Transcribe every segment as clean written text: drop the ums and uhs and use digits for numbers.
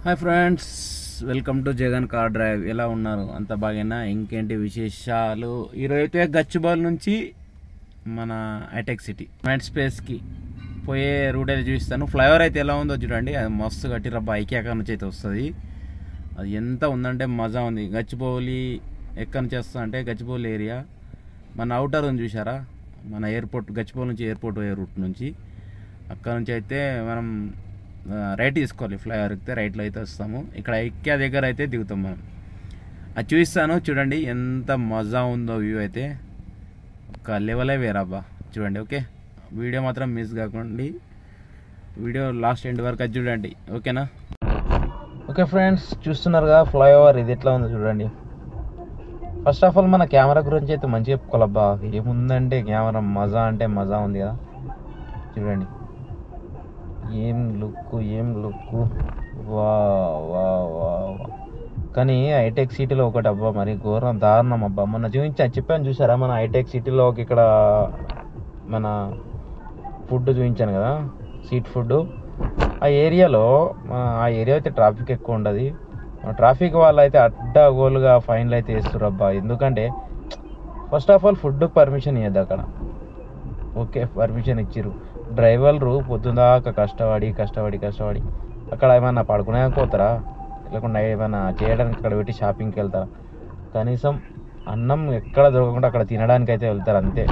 Hi friends, welcome to Jagan car drive. ఎలా ఉన్నారు? అంత బాగేనా? ఇంకేంటి విశేషాలు? ఈరోజు అయితే గచ్చిబౌలి నుంచి మన హైటెక్ సిటీ మైండ్ స్పేస్కి పోయే రూట్ అయితే చూపిస్తాను. ఫ్లైఓవర్ అయితే ఎలా ఉందో చూడండి. అది మస్తు కట్టిరబ్బా. ఐక్యాక నుంచి అయితే వస్తుంది. అది ఎంత ఉందంటే మజా ఉంది. గచ్చిబౌలి ఎక్కడి నుంచి వస్తుంది అంటే గచ్చిబౌలి ఏరియా మన అవుటర్ ఉంది చూసారా, మన ఎయిర్పోర్ట్ గచ్చిబౌలి నుంచి ఎయిర్పోర్ట్ పోయే రూట్ నుంచి. అక్కడ నుంచి అయితే మనం రైట్ తీసుకోవాలి. ఫ్లైఓవర్ ఎక్కితే రైట్లో అయితే వస్తాము. ఇక్కడ ఎక్కే దగ్గర అయితే దిగుతాం మనం. అది చూపిస్తాను చూడండి. ఎంత మజా ఉందో వ్యూ అయితే ఒక లెవెలే వేరబ్బా. చూడండి. ఓకే, వీడియో మాత్రం మిస్ కాకండి. వీడియో లాస్ట్ ఎండ్ వరకు అది చూడండి. ఓకేనా? ఓకే ఫ్రెండ్స్, చూస్తున్నారుగా ఫ్లైఓవర్ ఇది ఎట్లా ఉందో చూడండి. ఫస్ట్ ఆఫ్ ఆల్ మన కెమెరా గురించి అయితే మంచిగా చెప్పుకోవాలబ్బా. ఏముందంటే కెమెరా మజా అంటే మజా ఉంది కదా. చూడండి ఏం లుక్ వా వా వా. కానీ హైటెక్ సిటీలో ఒకటి అబ్బా, మరి ఘోరం దారుణం అబ్బా. మొన్న చెప్పాను చూసారా, మన హైటెక్ సిటీలో ఇక్కడ మన ఫుడ్ చూపించాను కదా, స్ట్రీట్ ఫుడ్. ఆ ఏరియాలో అయితే ట్రాఫిక్ ఎక్కువ ఉండదు. ట్రాఫిక్ వాళ్ళు అయితే అడ్డగోలుగా ఫైన్లు అయితే వేస్తారు అబ్బా. ఎందుకంటే first of all food permission ఇవ్వద్దు అక్కడ. ఓకే, పర్మిషన్ ఇచ్చిర్రు. డ్రైవర్లు పొద్దుదాకా కష్టపడి అక్కడ ఏమన్నా పడుకునేకపోతారా, లేకుండా ఏమైనా చేయడానికి అక్కడ పెట్టి షాపింగ్కి వెళ్తారా? కనీసం అన్నం ఎక్కడ దొరకకుండా అక్కడ తినడానికి అయితే వెళ్తారు అంతే.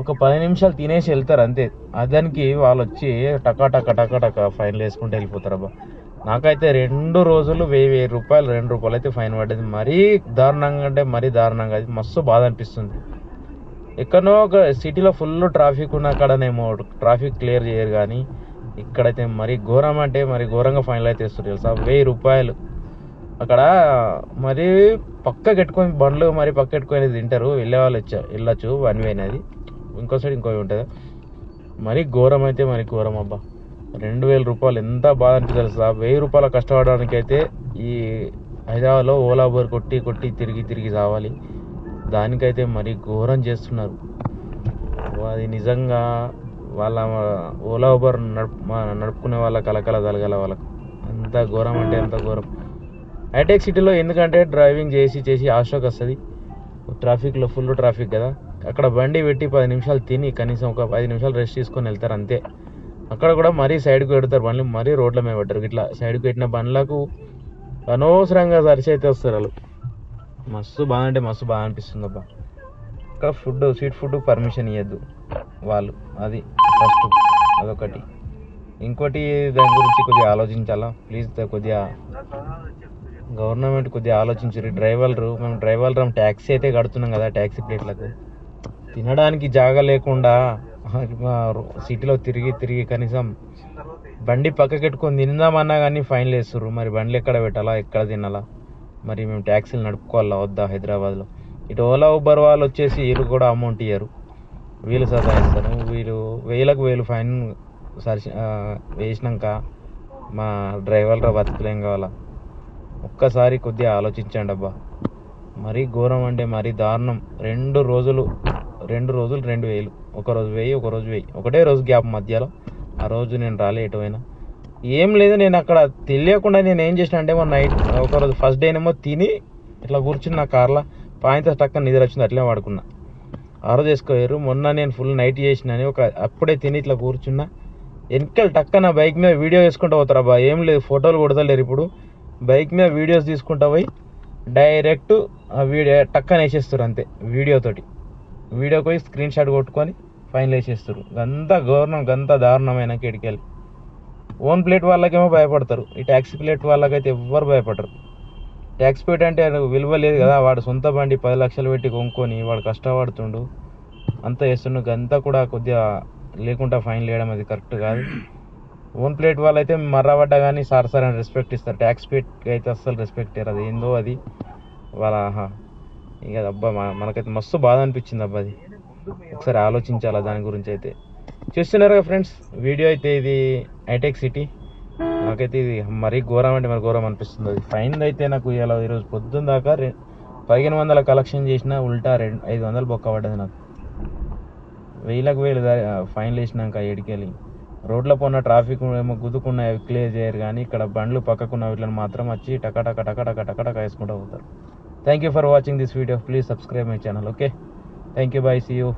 ఒక 10 నిమిషాలు తినేసి వెళ్తారు అంతే. దానికి వాళ్ళు వచ్చి టకా ఫైన్లు వేసుకుంటూ వెళ్ళిపోతారు అబ్బా. నాకైతే 2 రోజులు 1000 రూపాయలు 2 రూపాయలు అయితే ఫైన్ పడ్డది. మరీ దారుణంగా అంటే మరీ దారుణంగా. అది మస్తు బాధ అనిపిస్తుంది. ఎక్కడనో ఒక సిటీలో ఫుల్ ట్రాఫిక్ ఉన్న అక్కడనేమో ట్రాఫిక్ క్లియర్ చేయరు, కానీ ఇక్కడైతే మరీ ఘోరం అంటే మరీ ఘోరంగా ఫైన్లు అయితే ఇస్తారు తెలుసా. 1000 రూపాయలు అక్కడ. మరీ బండ్లు పక్కెట్టుకొని తింటారు. వెళ్ళే వాళ్ళు వెళ్ళచ్చు, వన్ వే అనేది. ఇంకో సైడ్ ఇంకో ఉంటుంది. మరీ ఘోరం అయితే మరీ ఘోరం అబ్బా. 2000 రూపాయలు ఎంత బాధ అనిపిస్తుంది తెలుసా. 1000 రూపాయలు కష్టపడడానికి అయితే ఈ హైదరాబాద్లో ఓలా ఊబర్ కొట్టి తిరిగి రావాలి. దానికైతే మరీ ఘోరం చేస్తున్నారు. అది నిజంగా వాళ్ళ ఓలా ఊబర్ నడుపుకునే వాళ్ళ కలకల తలగల వాళ్ళకు అంత ఘోరం అంటే ఎంత ఘోరం. హైటెక్ సిటీలో ఎందుకంటే డ్రైవింగ్ చేసి ఆశకు వస్తుంది. ట్రాఫిక్లో ఫుల్ ట్రాఫిక్ కదా. అక్కడ బండి పెట్టి 10 నిమిషాలు తిని కనీసం ఒక 5 నిమిషాలు రెస్ట్ తీసుకొని వెళ్తారు అంతే. అక్కడ కూడా మరీ సైడ్కి పెడతారు బండ్లు, మరీ రోడ్ల మీద పెట్టారు. ఇట్లా సైడ్కి పెట్టిన బండ్లకు అనవసరంగా సరిచి అయితే వస్తారు వాళ్ళు. మస్తు బాగా అనిపిస్తుంది అబ్బా. ఇక్కడ స్ట్రీట్ ఫుడ్ పర్మిషన్ ఇవ్వద్దు వాళ్ళు. అది ఫస్ట్, అదొకటి. ఇంకోటి దాని గురించి కొద్దిగా ఆలోచించాలా ప్లీజ్. కొద్దిగా గవర్నమెంట్ కొద్దిగా ఆలోచించారు. మేము డ్రైవర్లు ట్యాక్సీ అయితే కడుతున్నాం కదా, ట్యాక్సీ ప్లేట్లకు తినడానికి జాగా లేకుండా సిటీలో తిరిగి కనీసం బండి పక్కకెట్టుకొని తిందామన్నా కానీ ఫైన్లు వేస్తారు. మరి బండ్లు ఎక్కడ పెట్టాలా, ఎక్కడ తినాలా? మరి మేము ట్యాక్సీలు నడుపుకోవాలా వద్దా హైదరాబాద్లో? ఇటు ఓలా ఊబర్ వాళ్ళు వచ్చేసి వీళ్ళు కూడా అమౌంట్ ఇయ్యరు, వీళ్ళు సతాయిస్తారు. వీళ్ళు 1000 ఫైన్ వేసినాక మా డ్రైవర్ల బతుకులేం కావాలా? ఒక్కసారి కొద్దిగా ఆలోచించండి అబ్బా. మరీ ఘోరం అంటే మరీ దారుణం. 2 రోజులు 2000, ఒకరోజు 1000 ఒకటే రోజు గ్యాప్ మధ్యలో. ఆ రోజు నేను రాలే ఎటువైనా. ఏం లేదు, నేను అక్కడ తెలియకుండా నేను ఏం చేసిన అంటే నైట్ ఒకరోజు ఫస్ట్ డేనేమో తిని ఇట్లా కూర్చుని నా కార్లో పాయింట్ టక్కన నిద్ర వచ్చింది, అట్లే వాడుకున్నా. ఆ రోజు వేసుకోయారు. మొన్న నేను ఫుల్ నైట్ చేసినని అప్పుడే తిని ఇట్లా కూర్చున్నా. వెనకాల టక్కన బైక్ మీద వీడియో వేసుకుంటూ పోతారు అబ్బా. ఏం లేదు, ఫోటోలు కొడతలేరు ఇప్పుడు. బైక్ మీద వీడియోస్ తీసుకుంటా పోయి డైరెక్ట్ ఆ వీడియో టక్కన వేసేస్తారు అంతే. వీడియోకి పోయి స్క్రీన్ షాట్ కొట్టుకొని ఫైన్లు వేసేస్తారు. గంత దారుణమైన కిడికెళ్ళి. ఓన్ ప్లేట్ వాళ్ళకేమో భయపడతారు. ఈ ట్యాక్సీ ప్లేట్ వాళ్ళకైతే ఎవ్వరు భయపడరు. ట్యాక్సీ ప్లేట్ అంటే విలువ లేదు కదా. వాడు సొంత బండి 10 లక్షలు పెట్టి కొనుక్కొని వాడు కష్టపడుతుండు, అంతా చేస్తుండు. అంతా కూడా కొద్దిగా లేకుండా ఫైన్లు వేయడం అది కరెక్ట్ కాదు. ఓన్ ప్లేట్ వాళ్ళైతే మర్రబడ్డా కానీ సార్ అని రెస్పెక్ట్ ఇస్తారు. ట్యాక్సీ ప్లేట్కి అయితే అస్సలు రెస్పెక్ట్ ఇయ్యరు. అది ఏందో అది వాళ్ళ ఇక అబ్బా. మనకైతే మస్తు బాధ అనిపించింది అబ్బా. అది ఒకసారి ఆలోచించాలా దాని గురించి అయితే. చూస్తున్నారు కదా ఫ్రెండ్స్, వీడియో అయితే ఇది హైటెక్ సిటీ. నాకైతే ఇది మరీ ఘోరం అంటే మరి ఘోరం అనిపిస్తుంది. అది ఫైన్ అయితే నాకు ఇలా ఈరోజు పొద్దున్న దాకా 1500 కలెక్షన్ చేసిన ఉల్టా 500 బొక్క పడ్డది నాకు. 1000 ఫైన్లు వేసినాక ఏడికెళ్ళి రోడ్లో పోన్న ట్రాఫిక్ ఏమో గుద్దుకున్న అవి క్లియర్ చేయరు, కానీ ఇక్కడ బండ్లు పక్కకున్న వీటిని మాత్రం వచ్చి టకటక టకటక టకటక వేసుకుంటూ పోతారు. Thank you for watching this video. Please subscribe my channel. Okay, thank you, bye, see you.